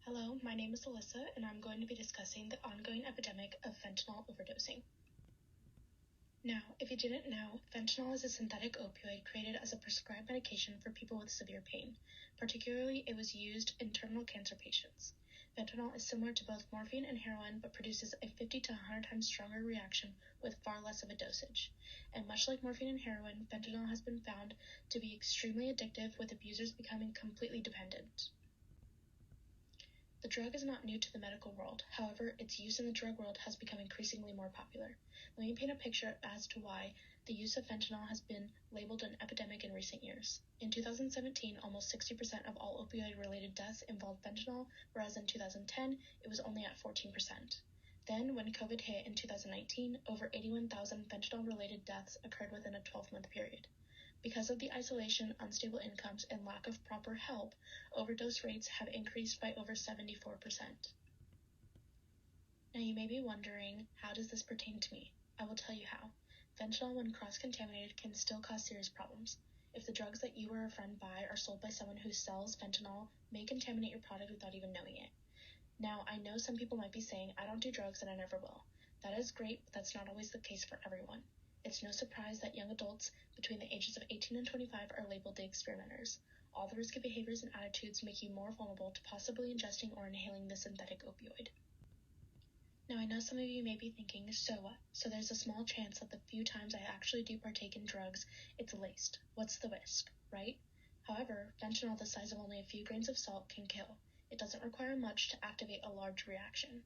Hello, my name is Alyssa, and I'm going to be discussing the ongoing epidemic of fentanyl overdosing. Now, if you didn't know, fentanyl is a synthetic opioid created as a prescribed medication for people with severe pain. Particularly, it was used in terminal cancer patients. Fentanyl is similar to both morphine and heroin, but produces a 50 to 100 times stronger reaction with far less of a dosage. And much like morphine and heroin, fentanyl has been found to be extremely addictive, with abusers becoming completely dependent. The drug is not new to the medical world. However, its use in the drug world has become increasingly more popular. Let me paint a picture as to why the use of fentanyl has been labeled an epidemic in recent years. In 2017, almost 60% of all opioid-related deaths involved fentanyl, whereas in 2010, it was only at 14%. Then, when COVID hit in 2019, over 81,000 fentanyl-related deaths occurred within a 12-month period. Because of the isolation, unstable incomes, and lack of proper help, overdose rates have increased by over 74%. Now you may be wondering, how does this pertain to me? I will tell you how. Fentanyl, when cross-contaminated, can still cause serious problems. If the drugs that you or a friend buy are sold by someone who sells fentanyl, may contaminate your product without even knowing it. Now, I know some people might be saying, I don't do drugs and I never will. That is great, but that's not always the case for everyone. It's no surprise that young adults between the ages of 18 and 25 are labeled the experimenters. All the risky behaviors and attitudes make you more vulnerable to possibly ingesting or inhaling the synthetic opioid. Now, I know some of you may be thinking, so what? So there's a small chance that the few times I actually do partake in drugs, it's laced. What's the risk, right? However, fentanyl the size of only a few grains of salt can kill. It doesn't require much to activate a large reaction.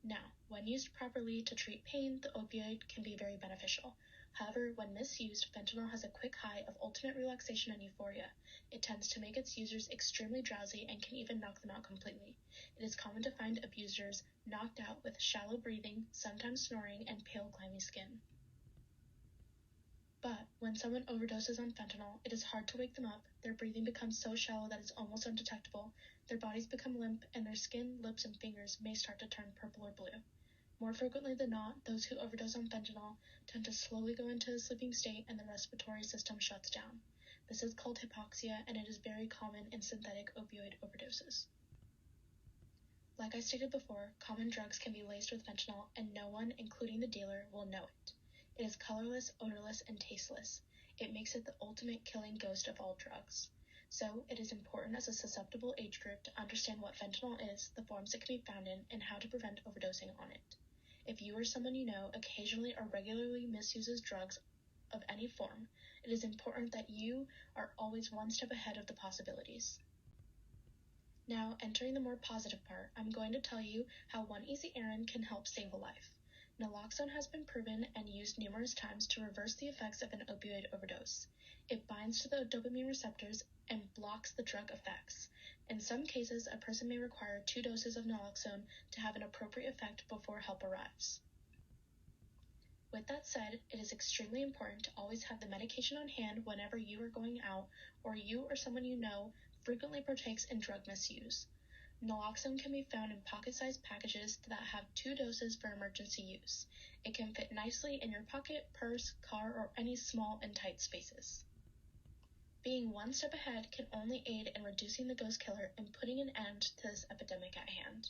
Now, when used properly to treat pain, the opioid can be very beneficial. However, when misused, fentanyl has a quick high of ultimate relaxation and euphoria. It tends to make its users extremely drowsy and can even knock them out completely. It is common to find abusers knocked out with shallow breathing, sometimes snoring, and pale, clammy skin. But when someone overdoses on fentanyl, it is hard to wake them up. Their breathing becomes so shallow that it's almost undetectable. Their bodies become limp, and their skin, lips, and fingers may start to turn purple or blue. More frequently than not, those who overdose on fentanyl tend to slowly go into a sleeping state and the respiratory system shuts down. This is called hypoxia, and it is very common in synthetic opioid overdoses. Like I stated before, common drugs can be laced with fentanyl, and no one, including the dealer, will know it. It is colorless, odorless, and tasteless. It makes it the ultimate killing ghost of all drugs. So, it is important as a susceptible age group to understand what fentanyl is, the forms it can be found in, and how to prevent overdosing on it. If you or someone you know occasionally or regularly misuses drugs of any form, it is important that you are always one step ahead of the possibilities. Now, entering the more positive part, I'm going to tell you how one easy errand can help save a life. Naloxone has been proven and used numerous times to reverse the effects of an opioid overdose. It binds to the dopamine receptors and blocks the drug effects. In some cases, a person may require 2 doses of naloxone to have an appropriate effect before help arrives. With that said, it is extremely important to always have the medication on hand whenever you are going out or you or someone you know frequently partakes in drug misuse. Naloxone can be found in pocket-sized packages that have 2 doses for emergency use. It can fit nicely in your pocket, purse, car, or any small and tight spaces. Being one step ahead can only aid in reducing the ghost killer and putting an end to this epidemic at hand.